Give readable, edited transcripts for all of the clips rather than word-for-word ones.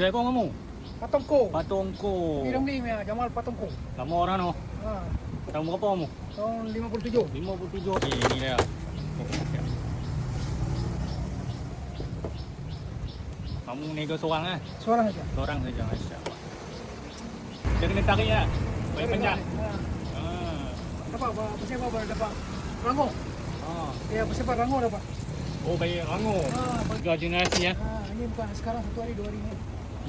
Kedai apa mamu? Patongko. Patongko. Film ni Jamal Patongko. Lama orang tu. Ha. Tahun berapa kamu? Tahun 57. 57. Ini dia. Kamu nego seorang ah? Seorang saja. Seorang saja, masya-Allah. Dia kena tarik ya. Baik panjang. Ha. Ah. Dapat apa baru dapat rango. Ah. Ya, bersifat rango dapat. Oh, baik rango. Ha, Tiga generasi ya. ha, ini bukan sekarang 1 hari 2 hari ni.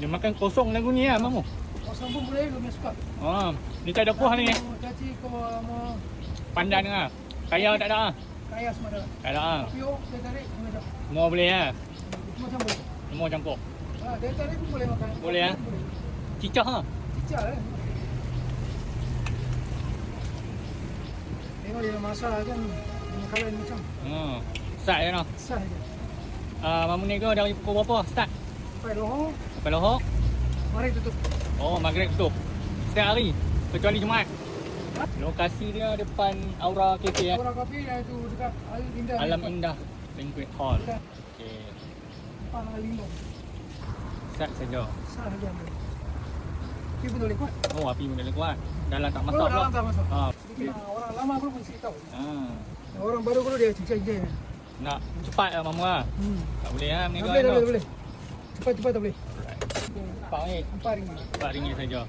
Dia makan kosong lagu ni ya, mamu. Kosong pun boleh, lu suka. Ah, ni tak ada kuah ni. Caci kau mau Pandan ah. Kaya tak ada ah. kaya semua dah. Tak ada ah. Pio, dia tarik semua dah. Semua boleh ya. Semua campur. Semua campur. Ha, dia tarik pun boleh makan. Boleh, ya? Cicah ah. Cicak lah. Tengok dia masak kan makanan macam Hmm. Start je noh. sah je. Mamu nego dari pukul berapa start? Sampai lohong, Sampai lohok? mari tutup. Oh, maghrib tutup. Setiap hari kecuali Jumaat. Lokasi dia depan Aura Cafe ya. Orang kopi yang itu dekat Alam Indah. Alam Indah Banquet Hall. Dekat Okey. depan Lindung. Start saja. Sah je ambil. Tapi pun boleh kuat. Oh, api boleh kuat. Dalam tak masak Oh, pula. dalam tak masak. Ha. Sedikit orang lama pun mesti tahu. Ah. Orang baru kalau dia cincin-cincin. Nak cepat lah mamu ah. Tak boleh ah Tak menego. boleh, tak boleh, tak boleh. Cepat-cepat tak boleh. Alright. 4 ringgit. RM4. 4 ringgit saja.